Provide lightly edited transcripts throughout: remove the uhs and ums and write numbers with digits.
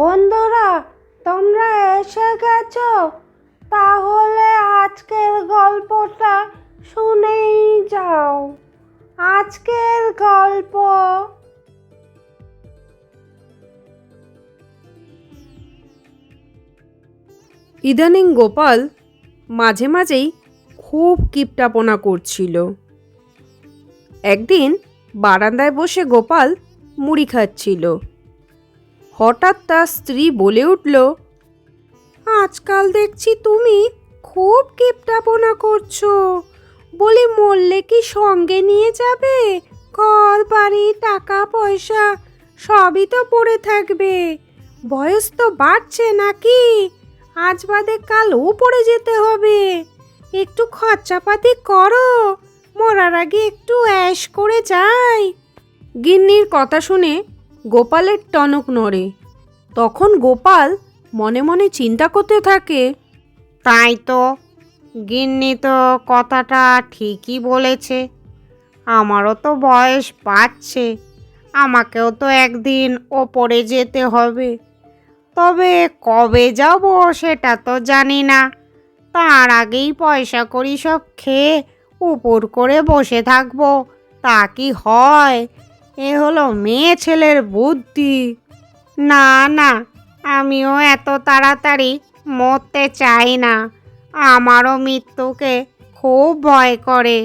বন্ধুরা, তোমরা এসে গেছো? তাহলে আজকের গল্পটা শুনেই যাও। আজকের গল্প ইদানিং গোপাল মাঝে মাঝেই খুব কিপটাপনা করছিল। একদিন বারান্দায় বসে গোপাল মুড়ি খাচ্ছিল। হঠাৎ তার স্ত্রী বলে উঠল, আজকাল দেখছি তুমি খুব কিপটাপনা করছো। বলি, মরলে কি সঙ্গে নিয়ে যাবে? ঘর বাড়ি টাকা পয়সা সবই তো পড়ে থাকবে। বয়স তো বাড়ছে নাকি? আজ বাদে কালও পড়ে যেতে হবে। একটু খরচাপাতি করো, মরার আগে একটু অ্যাশ করে যাই। গিন্নির কথা শুনে গোপালের টনক নড়ে। তখন গোপাল মনে মনে চিন্তা করতে থাকে, তাই তো, গিন্নি তো কথাটা ঠিকই বলেছে। আমারও তো বয়স বাড়ছে, আমাকেও তো একদিন ওপরে যেতে হবে। তবে কবে যাব সেটা তো জানি না। তার আগেই পয়সা কড়ি সব খেয়ে উপর করে বসে থাকবো, তা কি হয়? এ হলো মেয়ে ছেলের বুদ্ধি। না না, আমিও এত তাড়াতাড়ি মরতে চাই না। আমারও মৃত্যুকে খুব ভয় করে।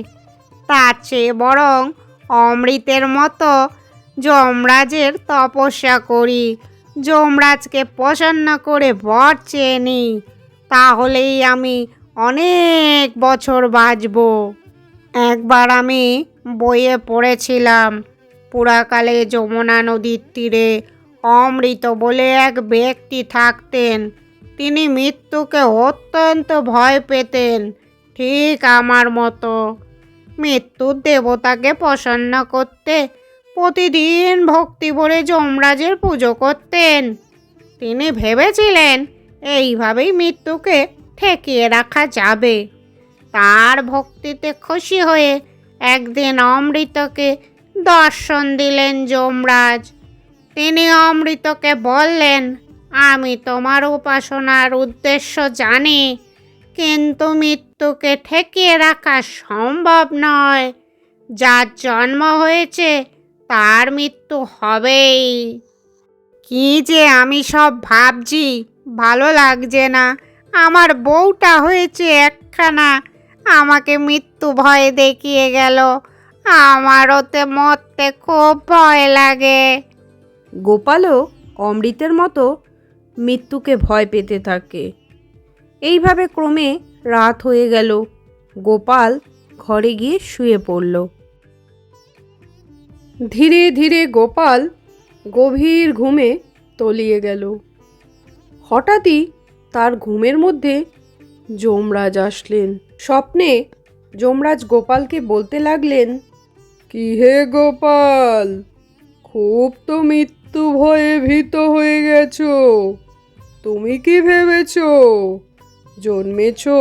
তার চেয়ে বরং অমৃতের মতো যমরাজের তপস্যা করি, যমরাজকে প্রসন্ন করে বর চেয়ে নিই। তাহলেই আমি অনেক বছর বাঁচব। একবার আমি বইয়ে পড়েছিলাম, পুরাকালে যমুনা নদীর তীরে অমৃত বলে এক ব্যক্তি থাকতেন। তিনি মৃত্যুকে অত্যন্ত ভয় পেতেন, ঠিক আমার মতো। মৃত্যুর দেবতাকে প্রসন্ন করতে প্রতিদিন ভক্তি ভরে যমরাজের পুজো করতেন। তিনি ভেবেছিলেন এইভাবেই মৃত্যুকে ঠেকিয়ে রাখা যাবে। তার ভক্তিতে খুশি হয়ে একদিন অমৃতকে দর্শন দিলেন যমরাজ। তিনি অমৃতকে বললেন, আমি তোমার উপাসনার উদ্দেশ্য জানি, কিন্তু মৃত্যুকে ঠেকিয়ে রাখা সম্ভব নয়। যার জন্ম হয়েছে তার মৃত্যু হবেই। কি যে আমি সব ভাবছি, ভালো লাগছে না। আমার বউটা হয়েছে একখানা, আমাকে মৃত্যু ভয় দেখিয়ে গেল। আমারও তো মরতে খুব ভয় লাগে। গোপালও অমৃতের মতো মৃত্যুকে ভয় পেতে থাকে। এইভাবে ক্রমে রাত হয়ে গেল। গোপাল ঘরে গিয়ে শুয়ে পড়ল। ধীরে ধীরে গোপাল গভীর ঘুমে তলিয়ে গেল। হঠাৎই তার ঘুমের মধ্যে যমরাজ আসলেন। স্বপ্নে যমরাজ গোপালকে বলতে লাগলেন, কি হে গোপাল, খুব তো মৃত্যু ভয়ে ভীত হয়ে গেছো। তুমি কি ভেবেছো জন্মেছো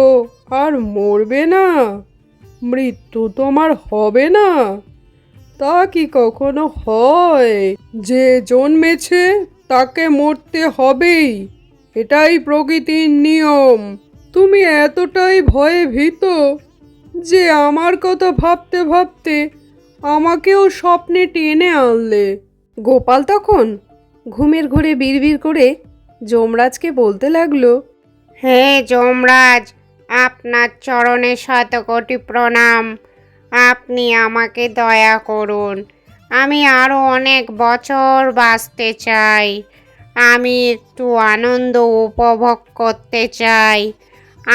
আর মরবে না? মৃত্যু তোমার হবে না? তা কি কখনো হয়? যে জন্মেছে তাকে মরতে হবেই, এটাই প্রকৃতির নিয়ম। তুমি এতটাই ভয়ে ভীত যে আমার কথা ভাবতে ভাবতে আমাকেও স্বপ্নে টেনে আনলে। গোপাল তখন ঘুমের ঘোরে বিড়বিড় করে যমরাজকে বলতে লাগলো, হে যমরাজ, আপনার চরণে শতকোটি প্রণাম। আপনি আমাকে দয়া করুন। আমি আরও অনেক বছর বাঁচতে চাই। আমি একটু আনন্দ উপভোগ করতে চাই।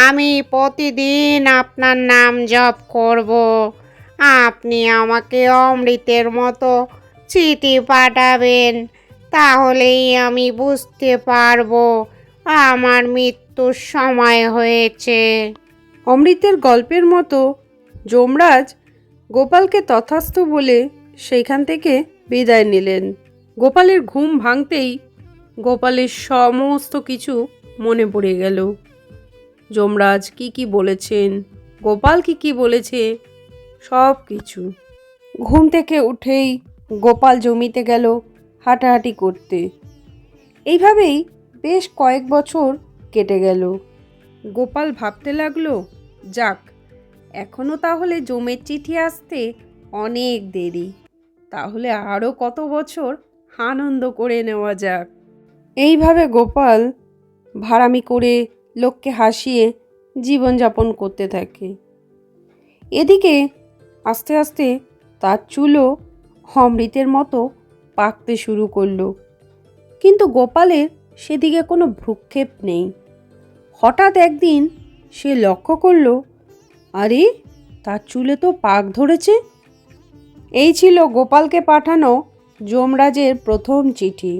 আমি প্রতিদিন আপনার নাম জপ করব। আপনি আমাকে অমৃতের মতো চিঠি পাঠাবেন, তাহলেই আমি বুঝতে পারবো আমার মৃত্যুর সময় হয়েছে। অমৃতের গল্পের মতো যমরাজ গোপালকে তথাস্তু বলে সেইখান থেকে বিদায় নিলেন। গোপালের ঘুম ভাঙতেই গোপালের সমস্ত কিছু মনে পড়ে গেল। যমরাজ কি কি বলেছেন, গোপাল কি কি বলেছে, সব কিছু। ঘুম থেকে উঠেই গোপাল জমিতে গেল হাঁটাহাঁটি করতে। এইভাবেই বেশ কয়েক বছর কেটে গেল। গোপাল ভাবতে লাগলো, যাক, এখনও তাহলে জমের চিঠি আসতে অনেক দেরি, তাহলে আরও কত বছর আনন্দ করে নেওয়া যাক। এইভাবে গোপাল ভাড়ামি করে লোককে হাসিয়ে জীবনযাপন করতে থাকে। এদিকে আস্তে আস্তে তার চুলও অমৃতের মতো পাকতে শুরু করলো, কিন্তু গোপালের সেদিকে কোনো ভ্রুক্ষেপ নেই। হঠাৎ একদিন সে লক্ষ্য করল, আরে, তার চুলে তো পাক ধরেছে। এই ছিল গোপালকে পাঠানো যমরাজের প্রথম চিঠি।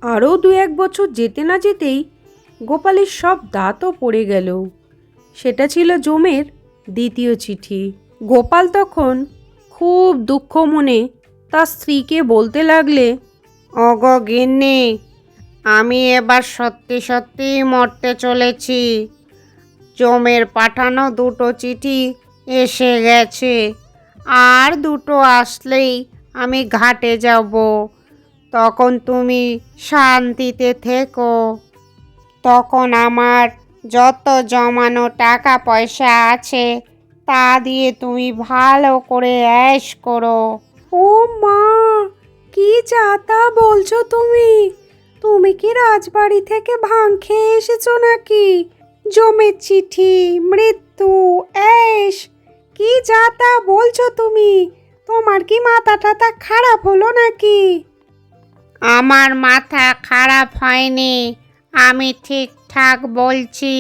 আরও 2-1 বছর যেতে না যেতেই গোপালের সব দাঁতও পড়ে গেল। সেটা ছিল যমের দ্বিতীয় চিঠি। গোপাল তখন খুব দুঃখ মনে তার স্ত্রীকে বলতে লাগলে, ওগো গিন্নি, আমি এবার সত্যি সত্যি মরতে চলেছি। জমের পাঠানো 2টো চিঠি এসে গেছে, আর 2টো আসলেই আমি ঘাটে যাব। তখন তুমি শান্তিতে থেকো। তখন আমার যত জমানো টাকা পয়সা আছে তা দিয়ে তুমি ভালো করে ऐश করো। ও মা, কি যা তা বলছো তুমি? তুমি কি রাজবাড়ি থেকে ভাং খেয়ে এসেছো নাকি? জমের চিঠি, মৃত্যু, ऐश, কি যা তা বলছো তুমি? তোমার কি মাথা টাথা খারাপ হলো নাকি? আমার মাথা খারাপ হয়নি, আমি ঠিকঠাক বলছি।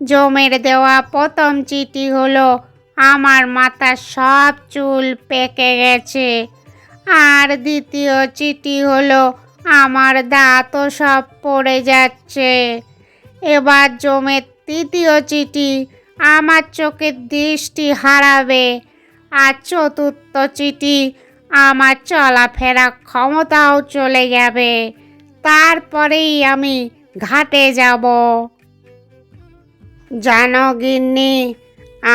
জমের দেওয়া প্রথম চিঠি হলো আমার মাথার সব চুল পেকে গেছে, আর দ্বিতীয় চিঠি হলো আমার দাঁতও সব পড়ে যাচ্ছে। এবার জমের তৃতীয় চিঠি আমার চোখের দৃষ্টি হারাবে, আর চতুর্থ চিঠি আমার চলাফেরা ক্ষমতাও চলে যাবে। তারপরেই আমি ঘাটে যাব। জানো গিন্নি,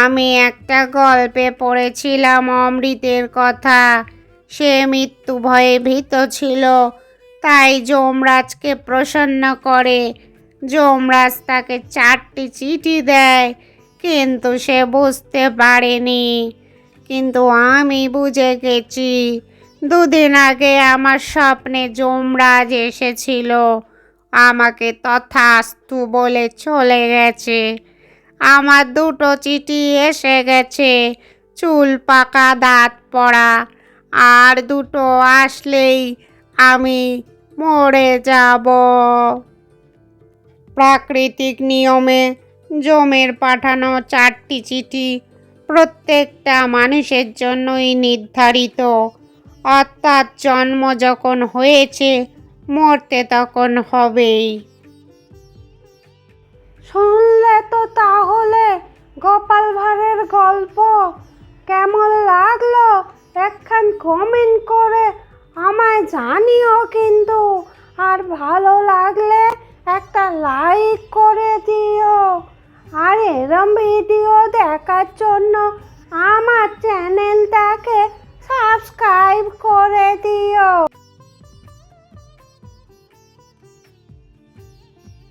আমি একটা গল্পে পড়েছিলাম অমৃতের কথা। সে মৃত্যু ভয়ে ভীত ছিল, তাই যমরাজকে প্রসন্ন করে। যমরাজ তাকে 4টি চিঠি দেয়, কিন্তু সে বুঝতে পারেনি। কিন্তু আমি বুঝে গেছি। 2 দিন আগে আমার স্বপ্নে যমরাজ এসেছিল, আমাকে তথাস্তু বলে চলে গেছে। আমার 2টো চিঠি এসে গেছে, চুল পাকা, দাঁত পড়া, আর 2টো আসলেই আমি মরে যাব। প্রাকৃতিক নিয়মে জমের পাঠানো 4টি চিঠি প্রত্যেকটা মানুষের জন্যই নির্ধারিত, অর্থাৎ জন্ম যখন হয়েছে মরতে তখন হবেই। শুনলে তো তাহলে গোপাল ভাঁড়ের গল্প? কেমন লাগলো একখান কমেন্ট করে আমায় জানিও কিন্তু। আর ভালো লাগলে একটা লাইক করে দিও। আর এরম ভিডিও দেখার জন্য আমার চ্যানেলটাকে সাবস্ক্রাইব করে দিও।